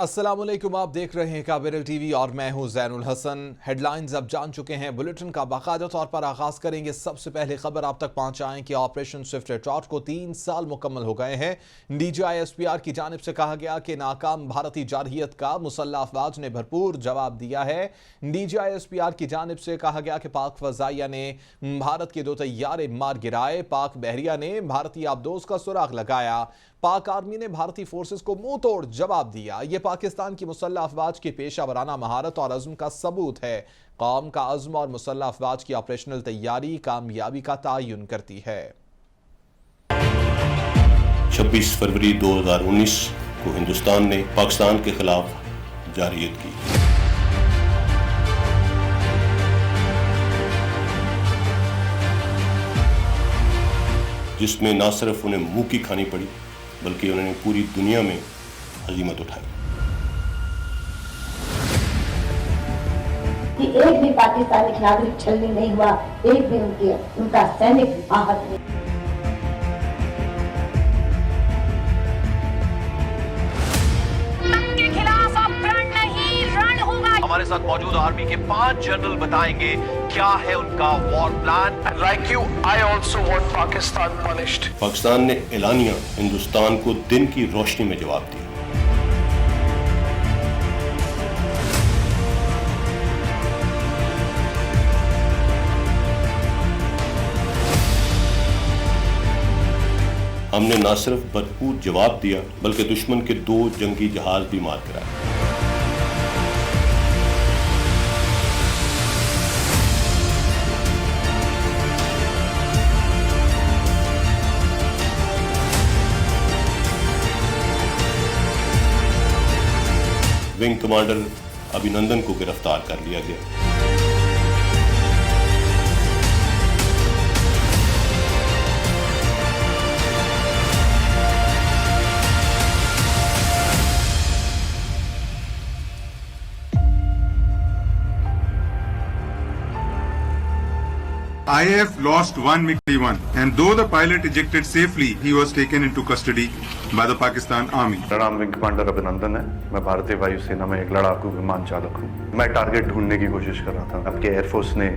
अस्सलामुअलैकुम, आप देख रहे हैं काबिल टीवी और मैं हूं ज़ैनुल हसन। हेडलाइंस अब जान चुके हैं, बुलेटिन का बाकायदा तौर पर आगाज करेंगे। सबसे पहले खबर आप तक पहुंचाएं कि ऑपरेशन स्विफ्ट ट्रॉट को 3 साल मुकम्मल हो गए हैं। DGI-SPR की जानिब से कहा गया कि नाकाम भारतीय जारहियत का मुसल्लह अफवाज ने भरपूर जवाब दिया है। DGI-SPR की जानिब से कहा गया कि पाक फजाइया ने भारत के 2 तैयारे मार गिराए, पाक बहरिया ने भारतीय आबदोज का सुराग लगाया, पाक आर्मी ने भारतीय फोर्सेस को मुंह तोड़ जवाब दिया। यह पाकिस्तान की मुसल्लह अफवाज की पेशा वराना महारत और अज़्म का सबूत है। कौम का अज़्म और मुसल्लह अफवाज की ऑपरेशनल तैयारी कामयाबी का तयन करती है। 26 फरवरी 2019 को हिंदुस्तान ने पाकिस्तान के खिलाफ जारहियत की। जिसमें न सिर्फ उन्हें मुंह की खानी पड़ी बल्कि उन्होंने पूरी दुनिया में हज़ीमत उठाई। कि एक भी पाकिस्तानी नागरिक छलनी नहीं हुआ, एक भी उनका सैनिक आहत नहीं। के खिलाफ अब प्रण नहीं रण होगा। हमारे साथ मौजूद आर्मी के 5 जनरल बताएंगे क्या है उनका war plan. Like you, I also want Pakistan punished. Pakistan ने एलानिया हिंदुस्तान को दिन की रोशनी में जवाब दिया। हमने न सिर्फ भरपूर जवाब दिया बल्कि दुश्मन के 2 जंगी जहाज भी मार गिराए। विंग कमांडर अभिनंदन को गिरफ्तार कर लिया गया। IAF lost one MiG-31 and though the pilot ejected safely, he was taken into custody by the Pakistan Army. मेरा नाम विंग कमांडर अभिनंदन है। मैं भारतीय वायुसेना में एक लड़ाकू विमान चालक हूँ। मैं टारगेट ढूंढने की कोशिश कर रहा था। आपके एयरफोर्स ने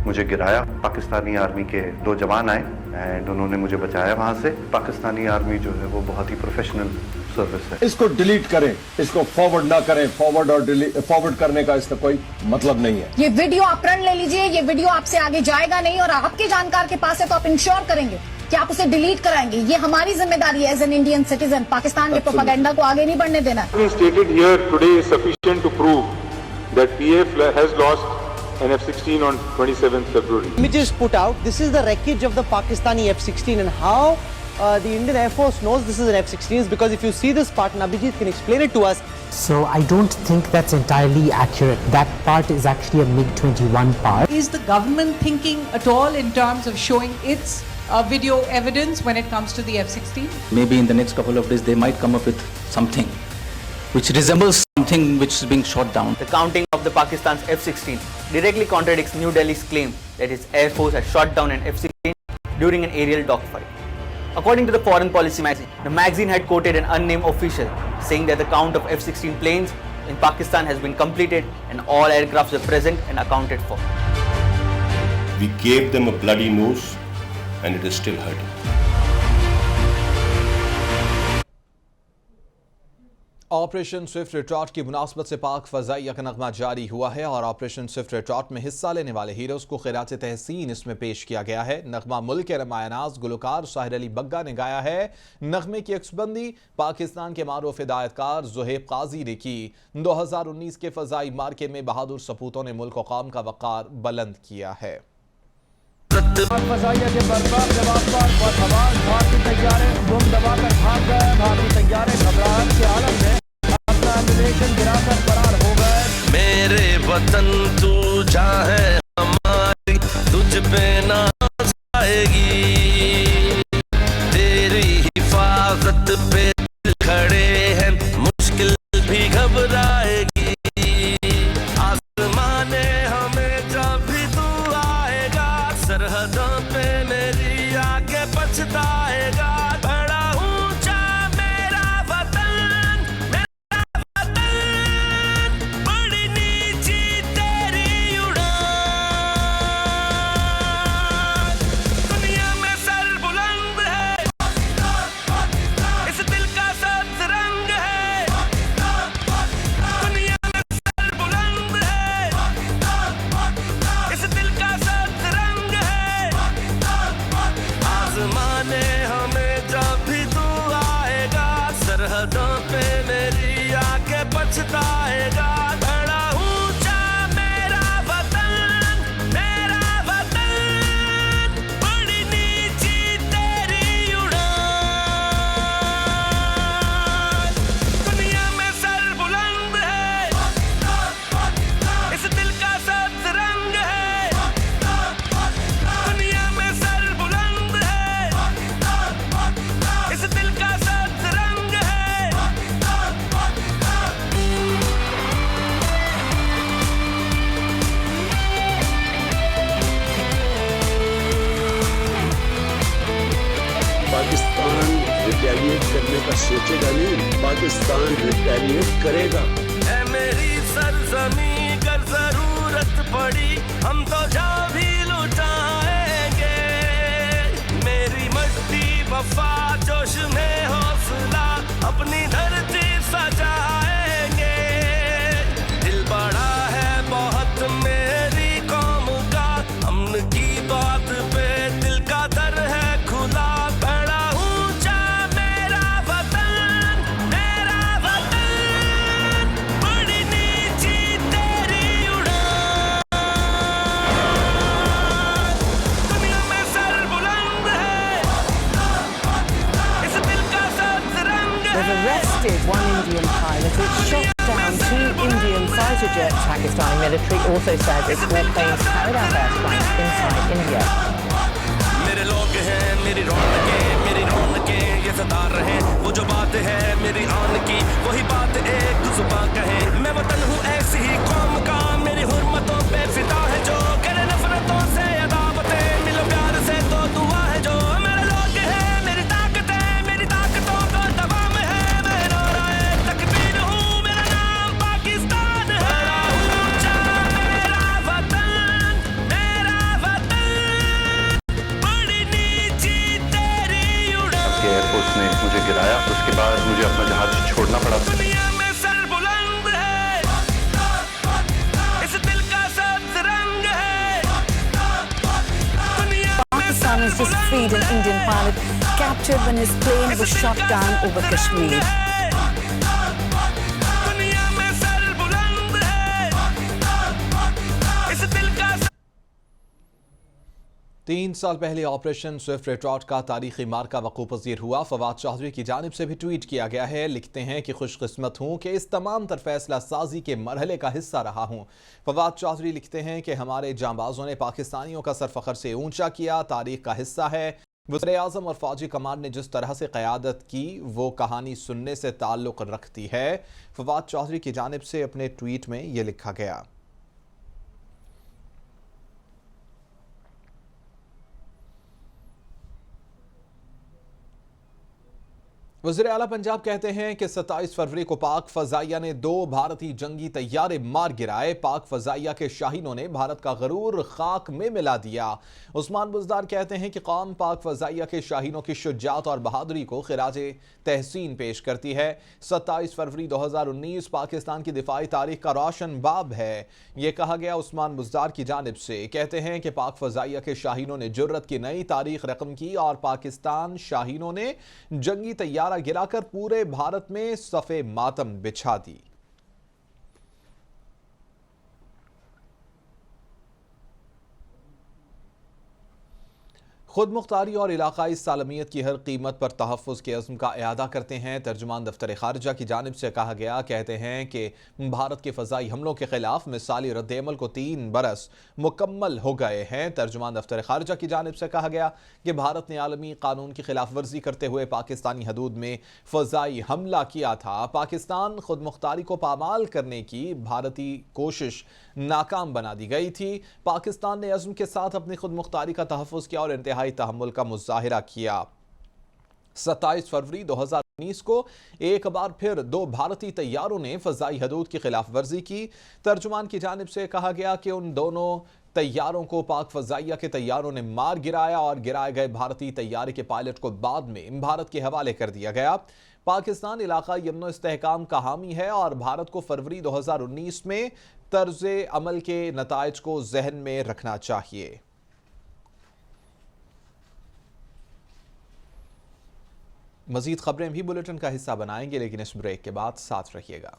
मुझे गिराया। पाकिस्तानी आर्मी के 2 जवान आए एंड उन्होंने मुझे बचाया वहां से। पाकिस्तानी आर्मी जो है वो बहुत ही प्रोफेशनल सर्विस है। इसको डिलीट करें, इसको फॉरवर्ड ना करें। फॉरवर्ड और फॉरवर्ड करने का इसका कोई मतलब नहीं है। ये वीडियो आप प्रण ले लीजिए, ये वीडियो आपसे आगे जाएगा नहीं और आपके जानकार के पास है तो आप इंश्योर करेंगे कि आप उसे डिलीट कराएंगे। ये हमारी जिम्मेदारी है as an Indian citizen. Pakistan के प्रोपेगेंडा को आगे नहीं बढ़ने देना। Stated here today is sufficient to prove that PF has lost an F-16 on 27th February. Images put out. This is the wreckage of the Pakistani F-16 and how the Indian Air Force knows this is an F-16 is because if you see this part, and Abhijit can explain it to us. So I don't think that's entirely accurate. That part is actually a MiG-21 part. Is the government thinking at all in terms of showing its video evidence when it comes to the F-16? Maybe in the next couple of days they might come up with something which resembles something which is being shot down. The counting of the Pakistan's F-16 directly contradicts New Delhi's claim that its Air Force has shot down an F-16 during an aerial dogfight. According to the Foreign Policy magazine, the magazine had quoted an unnamed official saying that the count of F-16 planes in Pakistan has been completed and all aircrafts are present and accounted for. We gave them a bloody nose and it is still hurting. Operation Swift trout की मुनासबत से पाक फजाइया का नगमा जारी हुआ है और operation Swift trout में हिस्सा लेने वाले हीरोज को खिरात तहसीन इसमें पेश किया गया है। नगमा मुल्क के नुमायानाज गुलकार साहिर अली बग्गा ने गाया है। नगमे की अक्सबंदी पाकिस्तान के मारूफ हिदायतकार ज़ुहैब काजी ने की। 2019 के फजाई मार्के में बहादुर सपूतों ने मुल्क और कौम का वक़ार बुलंद किया है। फजाइया के बर्बाद जवाब पर भारतीय तैयारे बम दबाकर भाग गए। भारतीय तैयारे घबराहट के आलम में अपना एम्यूनेशन गिराकर फरार हो गए। मेरे वतन तू चाहे हमारी तुझ पे नाज आएगी, तेरी हिफाजत पे खड़े हैं मुश्किल भी घबराएगी। आसमाने हमें जब भी तू आएगा, सरहदों पे मेरी आगे पछताएगा। बड़ा ऊंचा मेरा वतन, मेरा वतन। रिटेलिएट करने का सोचेगा नहीं, पाकिस्तान रिटेलिएट करेगा। है मेरी सरजमी कर जरूरत पड़ी हम तो जा भी लुटाएंगे, मेरी मट्टी वफा जोश में हौसला अपनी धरती सजाएंगे। दिल बड़ा है बहुत मेरी कौम का, अमन की बात पे दिल का दर है खुला। बड़ा ऊंचा मेरा वतन, बड़ी नीची तेरी उड़ान। दुनिया में सर बुलंद है, इस दिल का सतरंग है। They've arrested one Indian pilot who shot down 2 Indian fighter jets. Pakistani military also says its warplanes carried out airstrikes inside India. मेरे लोग हैं मेरी रौनकें ये सदार रहे, वो जो बात है मेरी आन की वही बात एक जुबान कहे। मैं वतन हूँ ऐसी ही कौम का, मेरी हुर्मतों पे फिदा है जो, करे नफरतों से अदावतें, मिलो प्यार से तो दुआ है जो। मेरे लोग हैं मेरी ताकत है, मेरी ताकतों को दबाम है, मैं नाराए तकबीर हूँ, मेरा नाम पाकिस्तान है। बड़ा ऊंचा मेरा वतन, बड़ी नीची तेरी उड़ान। आपके एयरफोर्स ने मुझे गिराया, उसके बाद मुझे अपना जहाज छोड़ना पड़ा। दुनिया में सर बुलंद है, इस दिल का सतरंग है। Pakistan has just freed an Indian pilot captured when his plane was shot down over Kashmir. दुनिया में सर बुलंद है, इस दिल का। 3 साल पहले ऑपरेशन स्विफ्ट रिट्रॉट का तारीखी मार्का वक़ूफ़-पज़ीर हुआ। फवाद चौधरी की जानिब से भी ट्वीट किया गया है। लिखते हैं कि खुशकिस्मत हूँ कि इस तमाम तर फैसला साजी के मरहले का हिस्सा रहा हूँ। फवाद चौधरी लिखते हैं कि हमारे जांबाजों ने पाकिस्तानियों का सर फ़ख्र से ऊंचा किया, तारीख का हिस्सा है। वज़ीर-ए-आज़म और फ़ौजी कमान ने जिस तरह से क़यादत की वो कहानी सुनने से ताल्लुक़ रखती है। फवाद चौधरी की जानिब से अपने ट्वीट में ये लिखा गया। वज़ीर आला पंजाब कहते हैं कि 27 फरवरी को पाक फ़ज़ाइया ने 2 भारतीय जंगी तैयारे मार गिराए। पाक फ़ज़ाइया के शाहीनों ने भारत का गरूर खाक में मिला दिया। उस्मान बुज़दार कहते हैं कि कौम पाक फ़ज़ाइया के शाहीनों की शुजाअत और बहादुरी को खिराजे तहसीन पेश करती है। 27 फरवरी 2019 पाकिस्तान की दिफाई तारीख का रोशन बाब है, ये कहा गया उस्मान बुज़दार की जानिब से। कहते हैं कि पाक फ़ज़ाइया के शाहीनों ने जुर्रत की नई तारीख रकम की और पाकिस्तान शाहीनों ने जंगी तैयारा गिराकर पूरे भारत में सफ़े मातम बिछा दी। खुद मुख्तारी और इलाकाई सालमियत की हर कीमत पर तहफ़्फ़ुज़ के अज़्म का इआदा करते हैं। तर्जुमान दफ्तर ख़ारिजा की जानिब से कहा गया, कहते हैं कि भारत के फ़ज़ाई हमलों के ख़िलाफ़ मिसाली रद्द-ए-अमल को 3 बरस मुकम्मल हो गए हैं। तर्जुमान दफ्तर ख़ारिजा की जानिब से कहा गया कि भारत ने आलमी कानून की खिलाफ वर्जी करते हुए पाकिस्तानी हदूद में फ़ज़ाई हमला किया था। पाकिस्तान खुद मुख्तारी को पामाल करने की भारतीय कोशिश नाकाम बना दी गई थी। पाकिस्तान ने अज़्म के साथ अपनी खुद मुख्तारी का तहफ़्फ़ुज़ किया और इंतहाई तहम्मुल का मुज़ाहिरा किया। 27 फरवरी 2019 को एक बार फिर 2 भारतीय तैयारों ने फ़ज़ाई हदूद की खिलाफ वर्जी की। तर्जुमान की जानिब से कहा गया कि उन दोनों तैयारों को पाक फ़ज़ाइया के तैयारों ने मार गिराया और गिराए गए भारतीय तैयारे के पायलट को बाद में भारत के हवाले कर दिया गया। पाकिस्तान इलाक़ाई अमन व इस्तेहकाम का हामी है और भारत को फरवरी 2019 में तर्ज़े अमल के नताइज को जहन में रखना चाहिए। मज़ीद खबरें भी बुलेटिन का हिस्सा बनाएंगे, लेकिन इस ब्रेक के बाद साथ रहिएगा।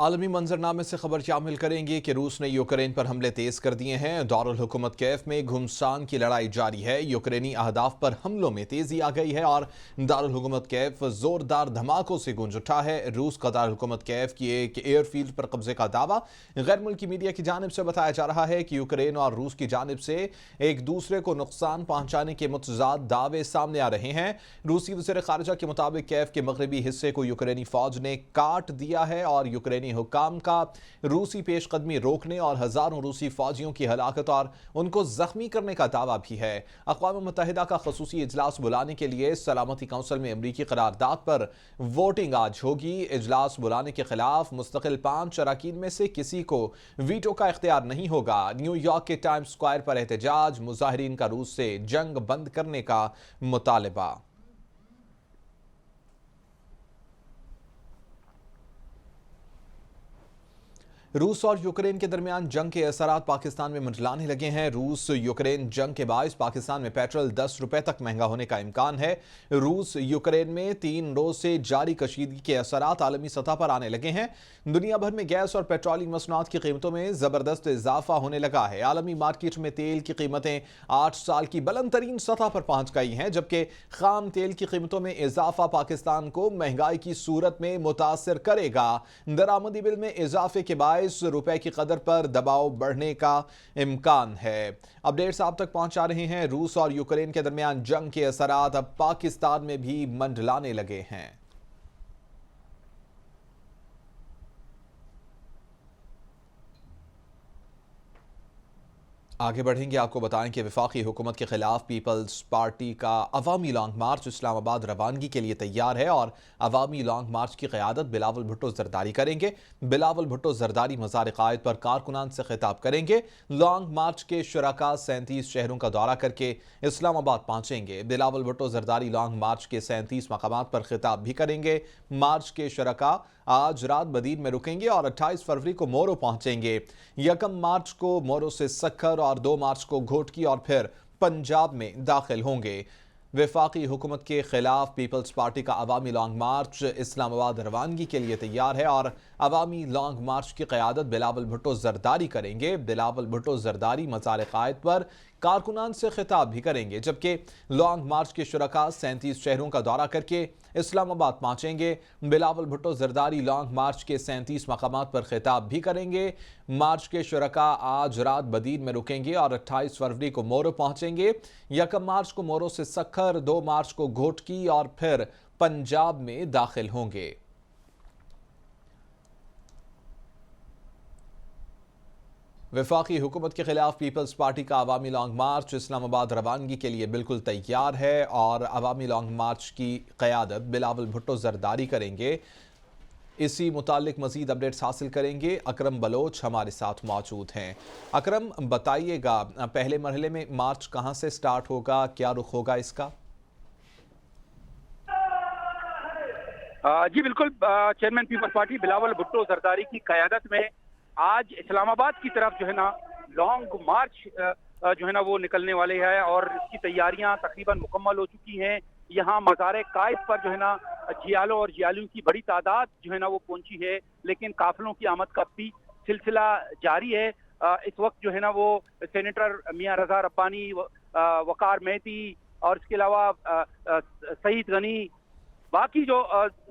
आलमी मंजरनामे से खबर शामिल करेंगे कि रूस ने यूक्रेन पर हमले तेज कर दिए हैं। दारुल हुकूमत कैफ में घुमसान की लड़ाई जारी है। यूक्रेनी अहदाफ पर हमलों में तेजी आ गई है और दारुल हुकूमत कैफ जोरदार धमाकों से गूंज उठा है। रूस का दारुल हुकूमत कैफ की एक एयरफील्ड पर कब्जे का दावा गैर मुल्की मीडिया की जानिब से बताया जा रहा है कि यूक्रेन और रूस की जानिब से एक दूसरे को नुकसान पहुंचाने के मुतजाद दावे सामने आ रहे हैं। रूसी वज़ीर ख़ारिजा के मुताबिक कैफ के मगरबी हिस्से को यूक्रेनी फौज ने काट दिया है और यूक्रेनी हुकाम का रूसी पेशकदमी रोकने और हजारों रूसी फौजियों की हलाकत और उनको जख्मी करने का दावा भी है। अक़वाम मुत्तहिदा का ख़ुसूसी इजलास बुलाने के लिए सलामती काउंसिल में अमरीकी करारदाद पर वोटिंग आज होगी। इजलास बुलाने के खिलाफ मुस्तकिल 5 अरकान में से किसी को वीटो का इख्तियार नहीं होगा। न्यूयॉर्क के टाइम्स स्क्वायर पर एहतजाज, मुजाहिरीन का रूस से जंग बंद करने का मुतालबा। रूस और यूक्रेन के दरमियान जंग के असरात पाकिस्तान में मंडलाने लगे हैं। रूस यूक्रेन जंग के बायस पाकिस्तान में पेट्रोल 10 रुपए तक महंगा होने का इम्कान है। रूस यूक्रेन में 3 रोज से जारी कशीदगी के असरात आलमी सतह पर आने लगे हैं। दुनिया भर में गैस और पेट्रोलियम मसनूआत की कीमतों में जबरदस्त इजाफा होने लगा है। आलमी मार्केट में तेल की कीमतें 8 साल की बुलंद तरीन सतह पर पहुंच गई हैं, जबकि खाम तेल की कीमतों में इजाफा पाकिस्तान को महंगाई की सूरत में मुतासर करेगा। दरामदी बिल में इजाफे के बाद रुपए की कदर पर दबाव बढ़ने का इम्कान है। अपडेट्स आप तक पहुंचा रहे हैं। रूस और यूक्रेन के दरमियान जंग के असरात अब पाकिस्तान में भी मंडलाने लगे हैं। आगे बढ़ेंगे, आपको बताएं कि वफाकी हुकूमत के खिलाफ पीपल्स पार्टी का अवामी लॉन्ग मार्च इस्लामाबाद रवानगी के लिए तैयार है और अवामी लॉन्ग मार्च की क़यादत बिलावल भुट्टो जरदारी करेंगे। बिलावल भुट्टो जरदारी मज़ार क़ायद पर कारकुनान से खिताब करेंगे। लॉन्ग मार्च के शुरका 37 शहरों का दौरा करके इस्लामाबाद पहुंचेंगे। बिलावल भुट्टो जरदारी लॉन्ग मार्च के 37 मकामात पर खिताब भी करेंगे। मार्च के शुरका आज रात बदीन में रुकेंगे और 28 फरवरी को मोरो पहुंचेंगे। 1 मार्च को मोरो से सक्खर और 2 मार्च को घोटकी और फिर पंजाब में दाखिल होंगे। वफाकी हुकूमत के खिलाफ पीपल्स पार्टी का अवामी लॉन्ग मार्च इस्लामाबाद रवानगी के लिए तैयार है और अवामी लॉन्ग मार्च की क़यादत बिलावल भुट्टो जरदारी करेंगे। बिलावल भुट्टो जरदारी मज़ार क़ायद पर कारकुनान से खिताब भी करेंगे, जबकि लॉन्ग मार्च के शुरका 37 शहरों का दौरा करके इस्लामाबाद पहुंचेंगे। बिलावल भुट्टो जरदारी लॉन्ग मार्च के 37 मकामात पर खिताब भी करेंगे। मार्च के शुरका आज रात बदीन में रुकेंगे और 28 फरवरी को मोरो पहुंचेंगे। 1 मार्च को मोरो से सक्खर, 2 मार्च को घोटकी और फिर पंजाब में दाखिल होंगे। वफाकी हुकूमत के खिलाफ पीपल्स पार्टी का अवामी लॉन्ग मार्च इस्लामाबाद रवानगी के लिए बिल्कुल तैयार है और अवामी लॉन्ग मार्च की क़यादत बिलावल भुट्टो जरदारी करेंगे। इसी मुतालिक मज़ीद अपडेट्स हासिल करेंगे। अकरम बलोच हमारे साथ मौजूद हैं। अकरम, बताइएगा पहले मरहले में मार्च कहाँ से स्टार्ट होगा, क्या रुख होगा इसका? जी बिल्कुल, chairman People's Party Bilawal Bhutto Zardari की क़यादत में आज इस्लामाबाद की तरफ जो है ना लॉन्ग मार्च जो है ना वो निकलने वाले हैं और इसकी तैयारियां तकरीबन मुकम्मल हो चुकी हैं। यहाँ मज़ार क़ायद पर जो है ना जियालों और जियालियों की बड़ी तादाद जो है ना वो पहुंची है, लेकिन काफिलों की आमद का भी सिलसिला जारी है। इस वक्त जो है ना वो सेनेटर मियां रजा रब्बानी, वकार मेहती और इसके अलावा सईद गनी, बाकी जो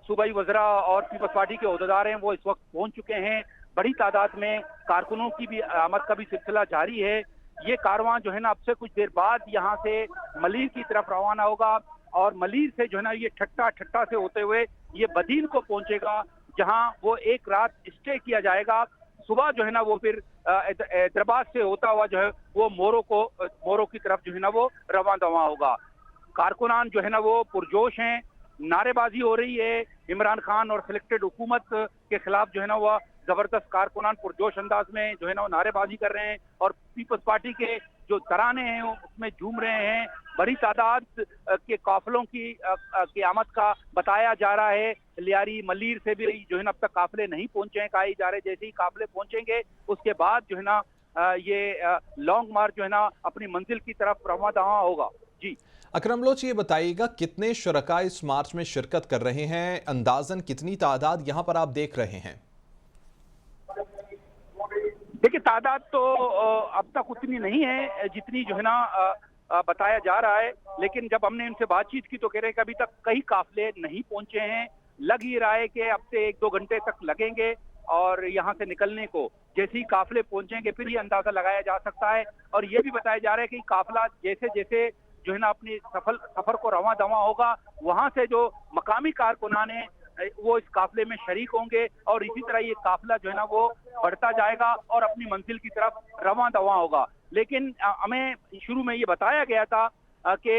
सूबाई वज़रा और पीपल्स पार्टी के ओहदेदार हैं वो इस वक्त पहुंच चुके हैं। बड़ी तादाद में कारकुनों की भी आमद का भी सिलसिला जारी है। ये कारवां जो है ना अब से कुछ देर बाद यहाँ से मलीर की तरफ रवाना होगा और मलीर से जो है ना ये ठट्टा से होते हुए ये बदीन को पहुंचेगा, जहाँ वो एक रात स्टे किया जाएगा। सुबह जो है ना वो फिर हैदराबाद से होता हुआ जो है वो मोरो की तरफ जो है ना वो रवाना होगा। कारकुनान जो है ना वो पुरजोश हैं, नारेबाजी हो रही है। इमरान खान और सिलेक्टेड हुकूमत के खिलाफ जो है ना वह जबरदस्त कारकुनान पुरजोश अंदाज में जो है ना वो नारेबाजी कर रहे हैं और पीपल्स पार्टी के जो तराने हैं उसमें झूम रहे हैं। बड़ी तादाद के काफिलों की आमद का बताया जा रहा है। लियारी मलीर से भी जो है ना अब तक काफिले नहीं पहुंचे हैं, कहा जा रहे जैसे ही काफिले पहुंचेंगे उसके बाद जो है ना ये लॉन्ग मार्च जो है ना अपनी मंजिल की तरफ रवाना होगा। जी अकरम बलोच, ये बताइएगा कितने शुरका इस मार्च में शिरकत कर रहे हैं, अंदाजन कितनी तादाद यहाँ पर आप देख रहे हैं? देखिए, तादाद तो अब तक उतनी नहीं है जितनी जो है ना बताया जा रहा है, लेकिन जब हमने इनसे बातचीत की तो कह रहे हैं कि अभी तक कई काफिले नहीं पहुंचे हैं। लग ही रहा है कि अब से 1-2 घंटे तक लगेंगे और यहाँ से निकलने को। जैसे ही काफिले पहुंचेंगे फिर ये अंदाजा लगाया जा सकता है। और ये भी बताया जा रहा है कि काफिला जैसे जैसे जो है ना अपनी सफर को रवां दवां होगा, वहां से जो मकामी कारकुनान है वो इस काफिले में शरीक होंगे और इसी तरह ये काफिला जो है ना वो बढ़ता जाएगा और अपनी मंजिल की तरफ रवां दवां होगा। लेकिन हमें शुरू में ये बताया गया था कि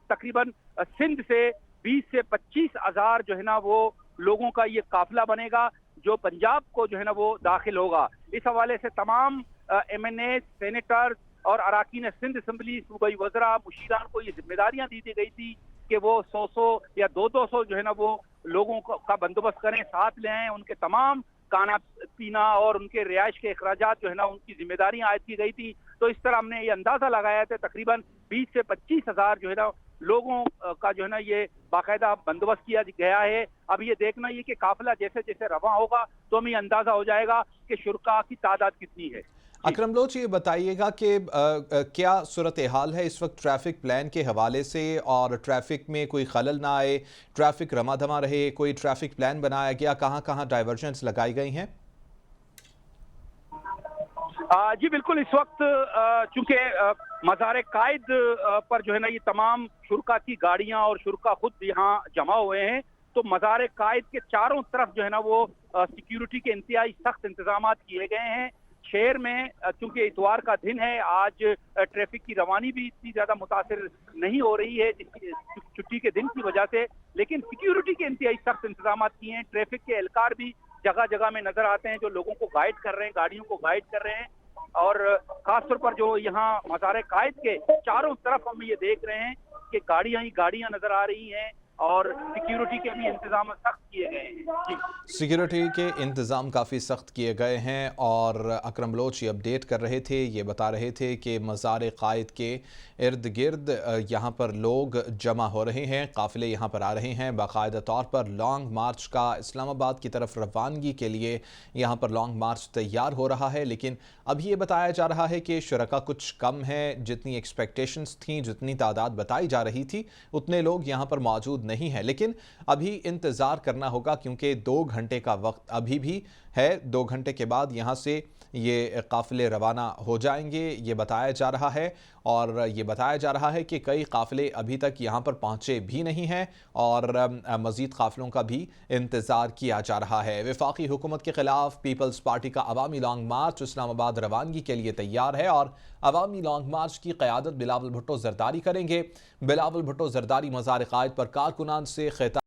तकरीबन सिंध से 20 से 25 हज़ार जो है ना वो लोगों का ये काफिला बनेगा जो पंजाब को जो है ना वो दाखिल होगा। इस हवाले से तमाम MNA, सेनेटर्स और अराकीन सिंध असम्बली, सूबाई वज़रा, मुशीरान को ये जिम्मेदारियां दी गई थी कि वो 100 या 200 जो है ना वो लोगों का बंदोबस्त करें, साथ ले आएं, उनके तमाम खाना पीना और उनके रिहाइश के अखराजात जो है ना उनकी जिम्मेदारियां आयद की गई थी। तो इस तरह हमने ये अंदाजा लगाया था तकरीबन 20 से 25 हज़ार जो है ना लोगों का जो है ना ये बाकायदा बंदोबस्त किया गया है। अब ये देखना ये कि काफिला जैसे जैसे रवां होगा तो हमें अंदाजा हो जाएगा कि शुरका की तादाद कितनी है। अकरम लोच, ये बताइएगा कि क्या सूरत हाल है इस वक्त ट्रैफिक प्लान के हवाले से, और ट्रैफिक में कोई खलल ना आए, ट्रैफिक रमाधमा रहे, कोई ट्रैफिक प्लान बनाया गया, कहाँ कहाँ डाइवर्जन्स लगाई गई हैं? जी बिल्कुल, इस वक्त चूंकि मज़ार कायद पर जो है ना ये तमाम शुरका की गाड़ियां और शुरका खुद यहाँ जमा हुए हैं, तो मज़ार कायद के चारों तरफ जो है ना वो सिक्योरिटी के इंतहाई सख्त इंतजाम किए गए हैं। शहर में चूंकि इतवार का दिन है, आज ट्रैफिक की रवानी भी इतनी ज्यादा मुतासिर नहीं हो रही है छुट्टी के दिन की वजह से, लेकिन सिक्योरिटी के इंतहाई सख्त इंतजाम किए हैं। ट्रैफिक के एहलकार भी जगह जगह में नजर आते हैं जो लोगों को गाइड कर रहे हैं, गाड़ियों को गाइड कर रहे हैं। और खासतौर पर जो यहाँ मज़ार कायद के चारों तरफ हम ये देख रहे हैं कि गाड़ियां ही गाड़ियां नजर आ रही हैं और सिक्योरिटी के भी इंतजाम सख्त किए गए हैं। सिक्योरिटी के इंतज़ाम काफ़ी सख्त किए गए हैं। और अकरम लोच ये अपडेट कर रहे थे, ये बता रहे थे कि मज़ार कायद के इर्द गिर्द यहाँ पर लोग जमा हो रहे हैं, काफ़िले यहाँ पर आ रहे हैं। बाकायदा तौर पर लॉन्ग मार्च का इस्लामाबाद की तरफ रवानगी के लिए यहाँ पर लॉन्ग मार्च तैयार हो रहा है। लेकिन अभी ये बताया जा रहा है कि शुरका कुछ कम है, जितनी एक्सपेक्टेशंस थी, जितनी तादाद बताई जा रही थी उतने लोग यहाँ पर मौजूद नहीं है। लेकिन अभी इंतज़ार करना होगा क्योंकि 2 घंटे का वक्त अभी भी है। 2 घंटे के बाद यहाँ से ये काफ़िले रवाना हो जाएंगे, ये बताया जा रहा है। और ये बताया जा रहा है कि कई काफ़िले अभी तक यहाँ पर पहुँचे भी नहीं हैं और मज़ीद काफ़िलों का भी इंतज़ार किया जा रहा है। वफाकी हुकूमत के ख़िलाफ़ पीपल्स पार्टी का अवामी लॉन्ग मार्च इस्लामाबाद रवानगी के लिए तैयार है और अवामी लॉन्ग मार्च की क़यादत बिलावल भुट्टो ज़रदारी करेंगे। बिलावल भुट्टो ज़रदारी मज़ार कायद पर कारकुनान से खिताब